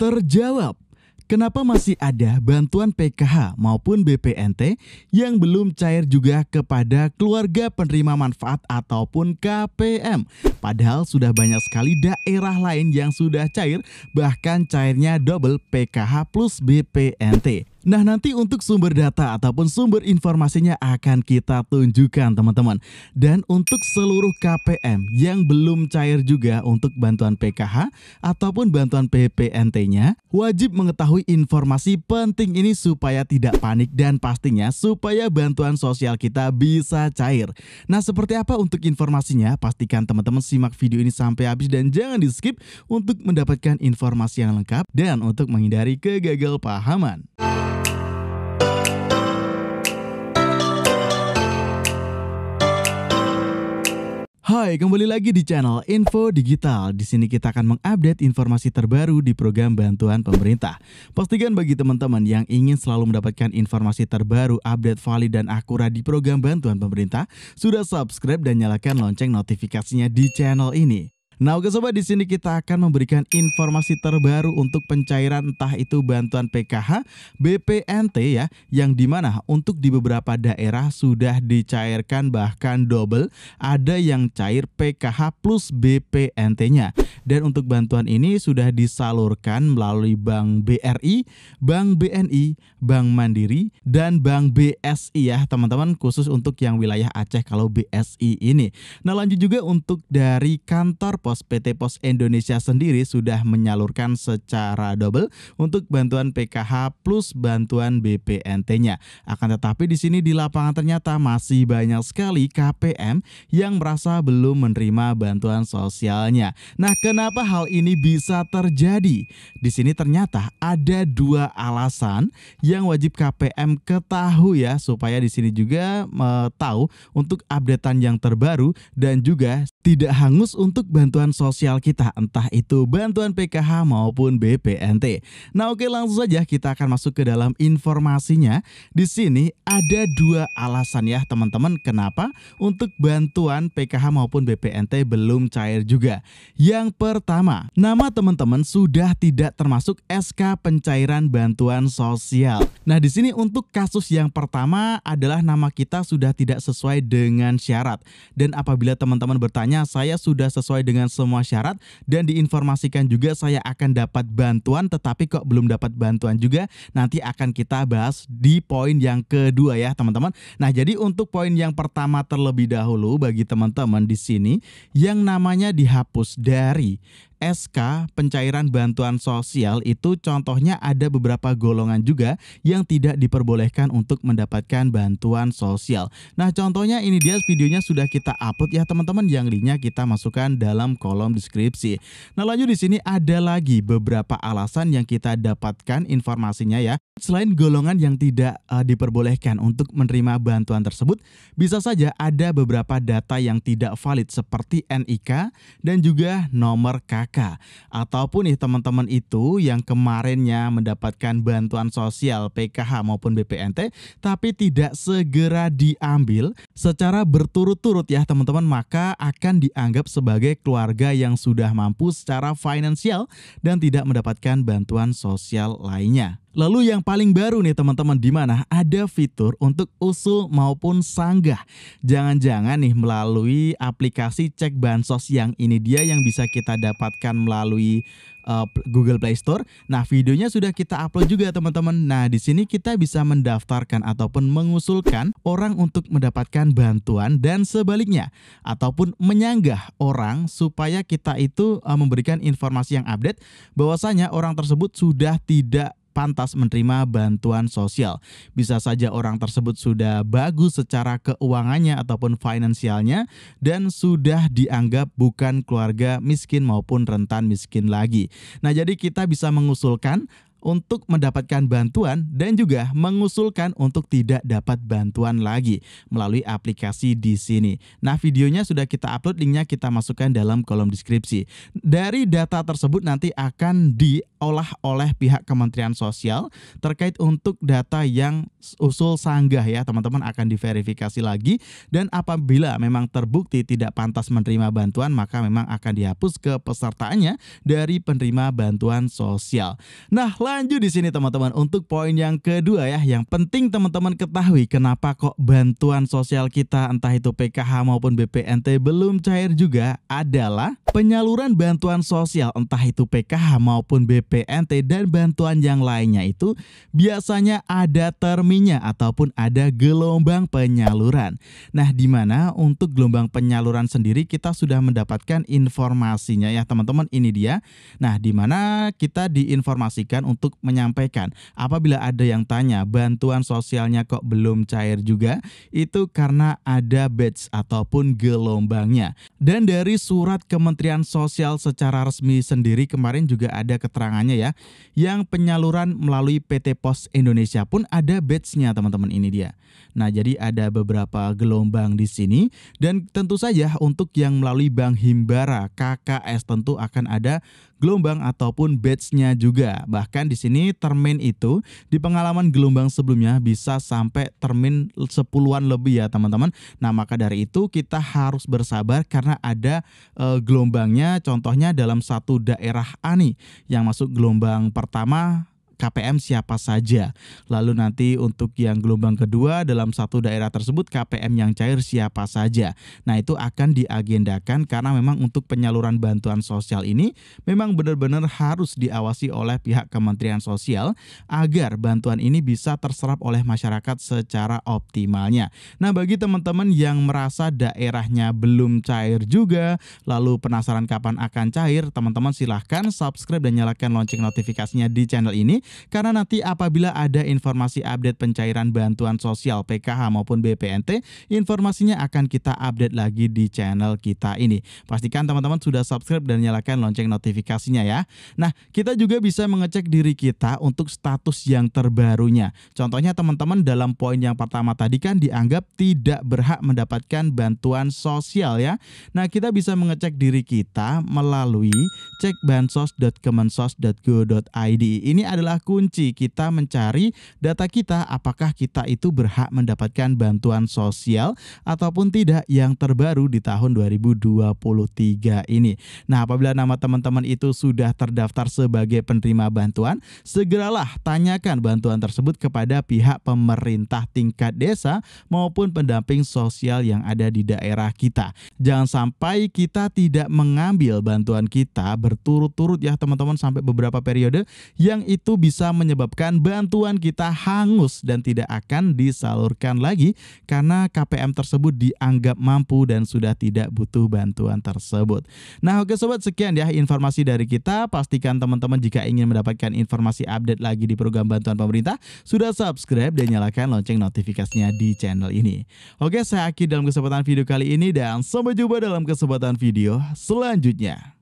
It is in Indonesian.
terjawab. Kenapa masih ada bantuan PKH maupun BPNT yang belum cair juga kepada keluarga penerima manfaat ataupun KPM? Padahal sudah banyak sekali daerah lain yang sudah cair, bahkan cairnya double PKH plus BPNT. Nah, nanti untuk sumber data ataupun sumber informasinya akan kita tunjukkan teman-teman. Dan untuk seluruh KPM yang belum cair juga untuk bantuan PKH ataupun bantuan BPNT-nya, wajib mengetahui informasi penting ini supaya tidak panik dan pastinya supaya bantuan sosial kita bisa cair. Nah, seperti apa untuk informasinya? Pastikan teman-teman simak video ini sampai habis dan jangan di-skip untuk mendapatkan informasi yang lengkap dan untuk menghindari kegagalpahaman. Hai, kembali lagi di channel Info Digital. Di sini kita akan mengupdate informasi terbaru di program bantuan pemerintah. Pastikan bagi teman-teman yang ingin selalu mendapatkan informasi terbaru, update valid dan akurat di program bantuan pemerintah, sudah subscribe dan nyalakan lonceng notifikasinya di channel ini. Nah, oke sobat, di sini kita akan memberikan informasi terbaru untuk pencairan entah itu bantuan PKH, BPNT ya, yang dimana untuk di beberapa daerah sudah dicairkan bahkan double, ada yang cair PKH plus BPNT-nya. Dan untuk bantuan ini sudah disalurkan melalui Bank BRI, Bank BNI, Bank Mandiri, dan Bank BSI ya teman-teman, khusus untuk yang wilayah Aceh kalau BSI ini. Nah, lanjut juga untuk dari kantor PT Pos Indonesia sendiri sudah menyalurkan secara double untuk bantuan PKH plus bantuan BPNT-nya. Akan tetapi di sini di lapangan ternyata masih banyak sekali KPM yang merasa belum menerima bantuan sosialnya. Nah, kenapa hal ini bisa terjadi? Di sini ternyata ada dua alasan yang wajib KPM ketahui ya, supaya di sini juga tahu untuk updatean yang terbaru dan juga tidak hangus untuk bantuan sosial kita, entah itu bantuan PKH maupun BPNT. Nah, oke, langsung saja kita akan masuk ke dalam informasinya. Di sini ada dua alasan ya teman-teman kenapa untuk bantuan PKH maupun BPNT belum cair juga. Yang pertama, nama teman-teman sudah tidak termasuk SK pencairan bantuan sosial. Nah, di sini untuk kasus yang pertama adalah nama kita sudah tidak sesuai dengan syarat. Dan apabila teman-teman bertanya, saya sudah sesuai dengan semua syarat dan diinformasikan juga saya akan dapat bantuan, tetapi kok belum dapat bantuan juga, nanti akan kita bahas di poin yang kedua ya teman-teman. Nah, jadi untuk poin yang pertama terlebih dahulu bagi teman-teman di sini yang namanya dihapus dari SK pencairan bantuan sosial itu contohnya ada beberapa golongan juga yang tidak diperbolehkan untuk mendapatkan bantuan sosial. Nah, contohnya ini dia videonya sudah kita upload ya teman-teman, yang linknya kita masukkan dalam kolom deskripsi. Nah, lanjut di sini ada lagi beberapa alasan yang kita dapatkan informasinya ya. Selain golongan yang tidak diperbolehkan untuk menerima bantuan tersebut, bisa saja ada beberapa data yang tidak valid seperti NIK dan juga nomor KK. Ataupun nih teman-teman itu yang kemarinnya mendapatkan bantuan sosial PKH maupun BPNT tapi tidak segera diambil secara berturut-turut ya teman-teman, maka akan dianggap sebagai keluarga yang sudah mampu secara finansial dan tidak mendapatkan bantuan sosial lainnya. Lalu yang paling baru nih teman-teman, di mana ada fitur untuk usul maupun sanggah. Jangan-jangan nih melalui aplikasi cek bansos, yang ini dia yang bisa kita dapatkan melalui Google Play Store. Nah, videonya sudah kita upload juga teman-teman. Nah, di sini kita bisa mendaftarkan ataupun mengusulkan orang untuk mendapatkan bantuan dan sebaliknya, ataupun menyanggah orang supaya kita itu memberikan informasi yang update bahwasanya orang tersebut sudah tidak pantas menerima bantuan sosial. Bisa saja orang tersebut sudah bagus secara keuangannya ataupun finansialnya dan sudah dianggap bukan keluarga miskin maupun rentan miskin lagi. Nah, jadi kita bisa mengusulkan untuk mendapatkan bantuan dan juga mengusulkan untuk tidak dapat bantuan lagi melalui aplikasi di sini. Nah, videonya sudah kita upload, linknya kita masukkan dalam kolom deskripsi. Dari data tersebut nanti akan diolah oleh pihak Kementerian Sosial terkait untuk data yang usul sanggah ya teman-teman, akan diverifikasi lagi, dan apabila memang terbukti tidak pantas menerima bantuan maka memang akan dihapus kepesertaannya dari penerima bantuan sosial. Nah, lanjut di sini teman-teman untuk poin yang kedua ya, yang penting teman-teman ketahui kenapa kok bantuan sosial kita entah itu PKH maupun BPNT belum cair juga adalah penyaluran bantuan sosial entah itu PKH maupun BPNT dan bantuan yang lainnya itu biasanya ada terminnya ataupun ada gelombang penyaluran. Nah, di mana untuk gelombang penyaluran sendiri kita sudah mendapatkan informasinya ya teman-teman, ini dia. Nah, di mana kita diinformasikan untuk menyampaikan apabila ada yang tanya bantuan sosialnya kok belum cair juga, itu karena ada batch ataupun gelombangnya. Dan dari surat Kementerian Sosial secara resmi sendiri kemarin juga ada keterangannya ya, yang penyaluran melalui PT Pos Indonesia pun ada batch-nya teman-teman, ini dia. Nah, jadi ada beberapa gelombang di sini, dan tentu saja untuk yang melalui Bank Himbara KKS tentu akan ada gelombang ataupun batch-nya juga. Bahkan di sini termin itu di pengalaman gelombang sebelumnya bisa sampai termin 10-an lebih ya teman-teman. Nah, maka dari itu kita harus bersabar karena ada gelombangnya. Contohnya dalam satu daerah ANI yang masuk gelombang pertama KPM siapa saja. Lalu nanti untuk yang gelombang kedua dalam satu daerah tersebut KPM yang cair siapa saja. Nah, itu akan diagendakan karena memang untuk penyaluran bantuan sosial ini memang benar-benar harus diawasi oleh pihak Kementerian Sosial agar bantuan ini bisa terserap oleh masyarakat secara optimalnya. Nah, bagi teman-teman yang merasa daerahnya belum cair juga, lalu penasaran kapan akan cair, teman-teman silahkan subscribe dan nyalakan lonceng notifikasinya di channel ini. Karena nanti apabila ada informasi update pencairan bantuan sosial PKH maupun BPNT, informasinya akan kita update lagi di channel kita ini. Pastikan teman-teman sudah subscribe dan nyalakan lonceng notifikasinya ya. Nah, kita juga bisa mengecek diri kita untuk status yang terbarunya. Contohnya teman-teman dalam poin yang pertama tadi kan dianggap tidak berhak mendapatkan bantuan sosial ya. Nah, kita bisa mengecek diri kita melalui cekbansos.kemensos.go.id. Ini adalah kunci kita mencari data kita apakah kita itu berhak mendapatkan bantuan sosial ataupun tidak yang terbaru di tahun 2023 ini. Nah, apabila nama teman-teman itu sudah terdaftar sebagai penerima bantuan, segeralah tanyakan bantuan tersebut kepada pihak pemerintah tingkat desa maupun pendamping sosial yang ada di daerah kita. Jangan sampai kita tidak mengambil bantuan kita berturut-turut ya teman-teman sampai beberapa periode, yang itu bisa menyebabkan bantuan kita hangus dan tidak akan disalurkan lagi karena KPM tersebut dianggap mampu dan sudah tidak butuh bantuan tersebut. Nah, oke sobat, sekian ya informasi dari kita. Pastikan teman-teman jika ingin mendapatkan informasi update lagi di program bantuan pemerintah, sudah subscribe dan nyalakan lonceng notifikasinya di channel ini. Oke, saya akhiri dalam kesempatan video kali ini dan sampai jumpa dalam kesempatan video selanjutnya.